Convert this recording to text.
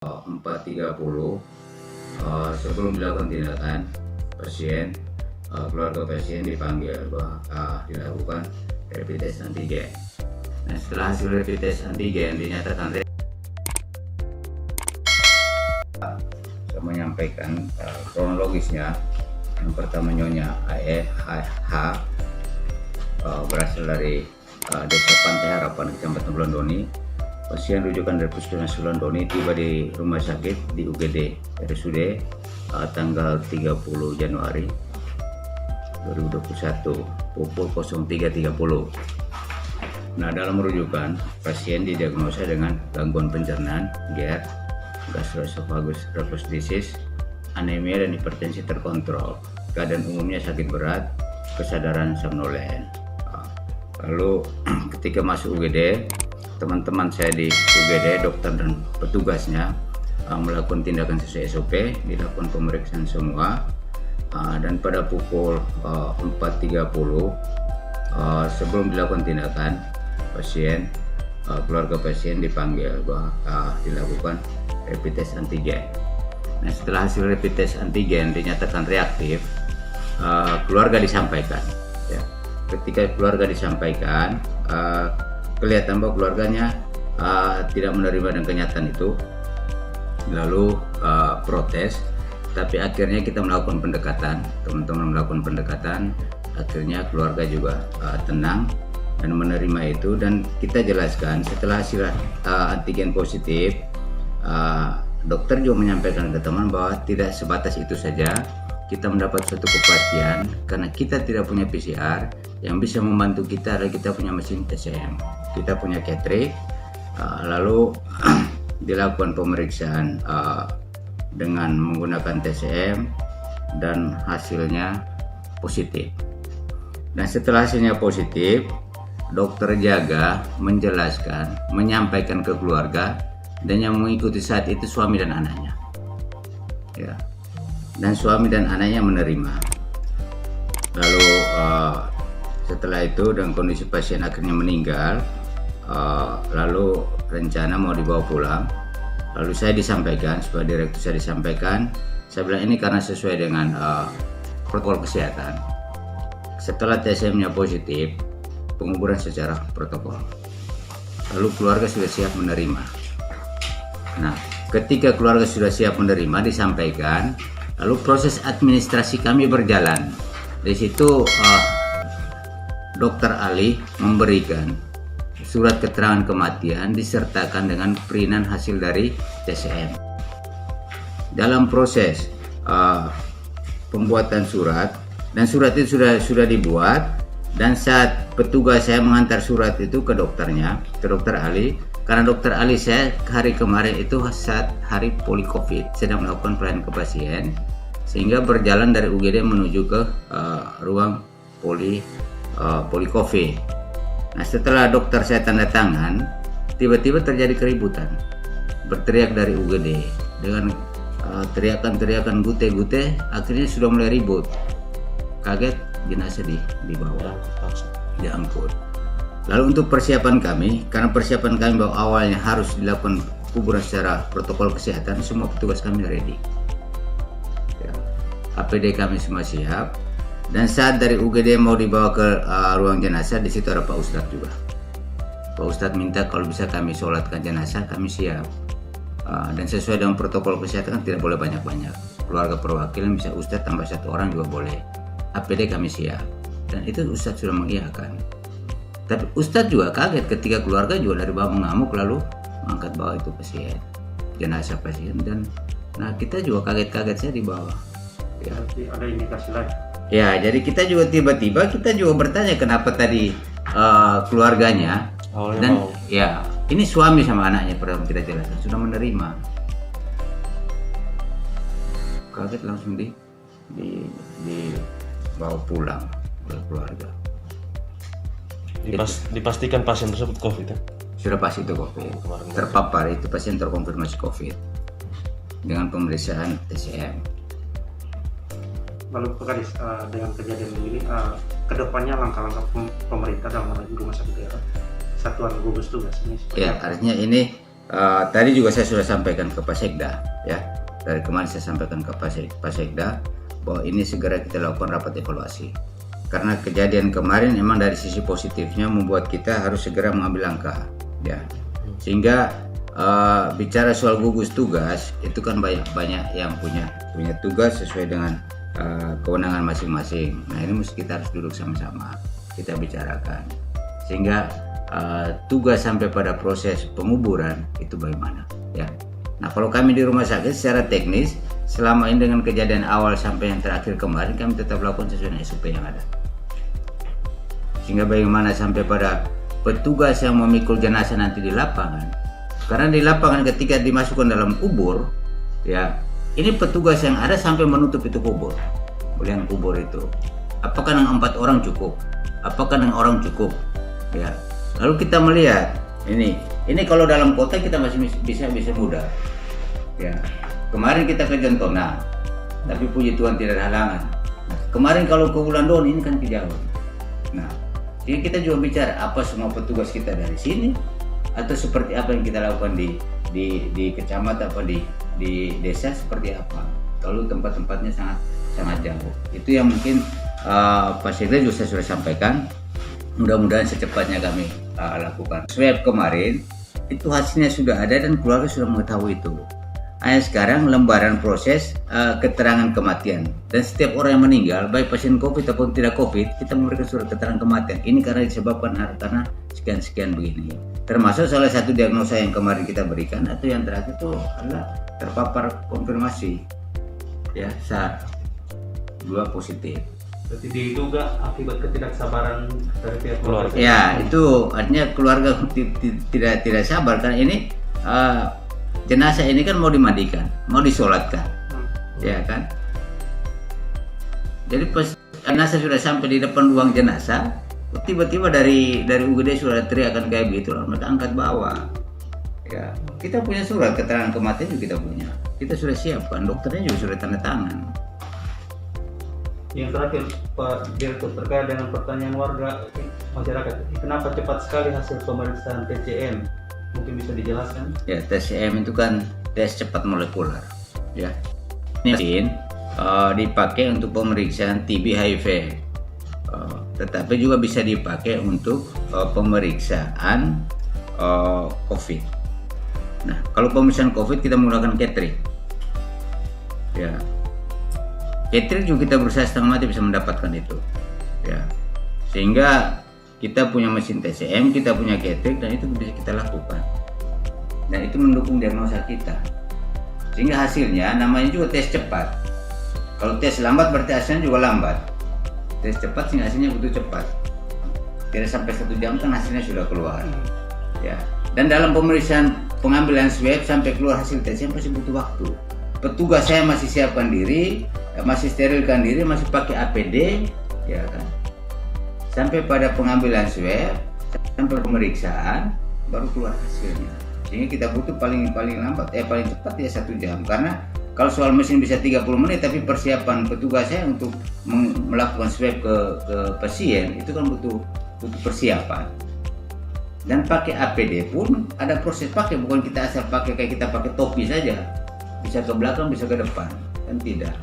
4.30 sebelum dilakukan tindakan, keluarga pasien dipanggil dilakukan rapid test antigen. Nah, setelah hasil rapid test antigen dinyatakan saya menyampaikan kronologisnya. Yang pertama nyonya H berasal dari Desa Pantai Harapan, Kecamatan Sulandoni. Pasien rujukan dari Puskesmas Sulandoni tiba di rumah sakit di UGD RSUD tanggal 30 Januari 2021 pukul 03.30. Nah, dalam rujukan pasien didiagnosa dengan gangguan pencernaan, GERD, gastroesophagus reflux disease, anemia dan hipertensi terkontrol. Keadaan umumnya sakit berat, kesadaran somnolen. Lalu ketika masuk UGD, teman-teman saya di UGD, dokter dan petugasnya melakukan tindakan sesuai SOP, dilakukan pemeriksaan semua, dan pada pukul 4.30 sebelum dilakukan tindakan, keluarga pasien dipanggil dilakukan rapid test antigen. Nah, setelah hasil rapid test antigen dinyatakan reaktif, keluarga disampaikan. Ya. Ketika keluarga disampaikan, kelihatan bahwa keluarganya tidak menerima dengan kenyataan itu, lalu protes. Tapi akhirnya kita melakukan pendekatan, teman-teman melakukan pendekatan, akhirnya keluarga juga tenang dan menerima itu, dan kita jelaskan setelah hasil antigen positif, dokter juga menyampaikan ke teman bahwa tidak sebatas itu saja, kita mendapat suatu kepastian karena kita tidak punya PCR. Yang bisa membantu kita adalah kita punya mesin TCM, kita punya Ketrik, lalu dilakukan pemeriksaan dengan menggunakan TCM dan hasilnya positif. Nah, setelah hasilnya positif, dokter jaga menjelaskan, menyampaikan ke keluarga, dan yang mengikuti saat itu suami dan anaknya. Ya. Dan suami dan anaknya menerima. Lalu setelah itu dan kondisi pasien akhirnya meninggal, lalu rencana mau dibawa pulang. Lalu saya disampaikan, sebagai direktur saya disampaikan, saya bilang ini karena sesuai dengan protokol kesehatan. Setelah TSM-nya positif, penguburan secara protokol. Lalu keluarga sudah siap menerima. Nah, ketika keluarga sudah siap menerima, disampaikan, lalu proses administrasi kami berjalan. Di situ Dokter Ali memberikan surat keterangan kematian disertakan dengan perinan hasil dari TCM. Dalam proses pembuatan surat, dan surat itu sudah dibuat, dan saat petugas saya mengantar surat itu ke dokternya, ke Dokter Ali, karena Dokter Ali saya hari kemarin itu saat hari poli COVID sedang melakukan pelayanan ke pasien, sehingga berjalan dari UGD menuju ke ruang poli COVID. Nah, setelah dokter saya tanda tangan, tiba-tiba terjadi keributan, berteriak dari UGD dengan teriakan-teriakan gute-gute, akhirnya sudah mulai ribut. Kaget, jenazah dibawa, diangkut. Lalu untuk persiapan kami, karena persiapan kami bahwa awalnya harus dilakukan kuburan secara protokol kesehatan, semua petugas kami ready. Ya. APD kami semua siap. Dan saat dari UGD mau dibawa ke ruang jenazah, di situ ada Pak Ustadz juga. Pak Ustadz minta kalau bisa kami sholatkan jenazah, kami siap. Dan sesuai dengan protokol kesehatan kan tidak boleh banyak-banyak. Keluarga perwakilan bisa Ustadz tambah 1 orang juga boleh. APD kami siap. Dan itu Ustadz sudah mengiyakan. Tapi Ustadz juga kaget ketika keluarga juga dari bawah mengamuk lalu mengangkat bawah itu pasien, jenazah pasien, dan nah kita juga kaget-kaget saya di bawah. Ya. Ada indikasi lain. Ya, jadi kita juga tiba-tiba kita juga bertanya kenapa tadi keluarganya Awalnya dan mau. Ya ini suami sama anaknya pertama kita jelaskan sudah menerima. Kaget langsung dibawa pulang oleh keluarga. Dipastikan pasien tersebut COVID ya? Sudah pasti itu COVID. Kemarin. Terpapar itu pasien terkonfirmasi COVID dengan pemeriksaan TCM. Lalu Pak Kadis, dengan kejadian begini, kedepannya langkah-langkah pemerintah dalam hal ini rumah sakit daerah, satuan gugus tugas ini? Ya, artinya ini tadi juga saya sudah sampaikan ke Pak Sekda, ya. Dari kemarin saya sampaikan ke Pak Sekda bahwa ini segera kita lakukan rapat evaluasi. Karena kejadian kemarin memang dari sisi positifnya membuat kita harus segera mengambil langkah, ya. Sehingga bicara soal gugus tugas itu kan banyak yang punya tugas sesuai dengan kewenangan masing-masing. Nah ini mesti kita harus duduk sama-sama kita bicarakan sehingga tugas sampai pada proses penguburan itu bagaimana, ya. Nah kalau kami di rumah sakit secara teknis selama ini dengan kejadian awal sampai yang terakhir kemarin kami tetap lakukan sesuai dengan SOP yang ada. Sehingga bagaimana sampai pada petugas yang memikul jenazah nanti di lapangan, karena di lapangan ketika dimasukkan dalam kubur, ya ini petugas yang ada sampai menutup itu kubur, kemudian kubur itu apakah dengan 4 orang cukup, apakah dengan orang cukup, ya. Lalu kita melihat ini kalau dalam kota kita masih bisa mudah, ya. Kemarin kita ke Jontona, tapi puji Tuhan tidak ada halangan. Nah, kemarin kalau ke Wulandon ini kan kejauhan. Nah, jadi kita juga bicara apa semua petugas kita dari sini atau seperti apa yang kita lakukan di kecamatan apa di desa seperti apa. Kalau tempat-tempatnya sangat jauh. Itu yang mungkin Pak Sekda juga saya sudah sampaikan. Mudah-mudahan secepatnya kami lakukan. Swab kemarin itu hasilnya sudah ada dan keluarga sudah mengetahui itu. Hanya sekarang lembaran proses keterangan kematian, dan setiap orang yang meninggal baik pasien COVID ataupun tidak COVID kita memberikan surat keterangan kematian. Ini karena disebabkan karena sekian begini. Termasuk salah satu diagnosa yang kemarin kita berikan atau yang terakhir itu adalah terpapar konfirmasi, ya SARS 2 positif. Berarti diduga akibat ketidaksabaran dari pihak keluarga. Ya itu artinya keluarga tidak sabar karena ini jenazah ini kan mau dimandikan, mau disolatkan, ya kan. Jadi pas jenazah sudah sampai di depan ruang jenazah, tiba-tiba dari UGD sudah teriakan kayak begitu, lalu mereka angkat bawa. Ya, kita punya surat keterangan kematian juga kita punya. Kita sudah siapkan, dokternya juga sudah tanda tangan. Yang terakhir Pak Direktur, terkait dengan pertanyaan warga masyarakat, kenapa cepat sekali hasil pemeriksaan TCM? Mungkin bisa dijelaskan? Ya, TCM itu kan tes cepat molekuler, ya. Ini dipakai untuk pemeriksaan TB HIV, tetapi juga bisa dipakai untuk pemeriksaan COVID. Nah, kalau pemeriksaan COVID kita menggunakan Ketrik, ya. Ketrik juga kita berusaha setengah mati bisa mendapatkan itu, ya. Sehingga kita punya mesin TCM, kita punya Ketrik, dan itu bisa kita lakukan. Dan itu mendukung diagnosa kita. Sehingga hasilnya namanya juga tes cepat. Kalau tes lambat berarti hasilnya juga lambat. Tes cepat sehingga hasilnya butuh cepat. Tidak sampai 1 jam kan hasilnya sudah keluar. Ya. Dan dalam pemeriksaan pengambilan swab sampai keluar hasil TCM pasti butuh waktu. Petugas saya masih siapkan diri, masih sterilkan diri, masih pakai APD, ya kan. Sampai pada pengambilan swab, sampai pemeriksaan, baru keluar hasilnya. Sehingga kita butuh paling lambat, paling cepat ya 1 jam. Karena kalau soal mesin bisa 30 menit, tapi persiapan petugas saya untuk melakukan swab ke pasien itu kan butuh persiapan. Dan pakai APD pun ada proses pakai, bukan kita asal pakai kayak kita pakai topi saja. Bisa ke belakang, bisa ke depan, kan tidak.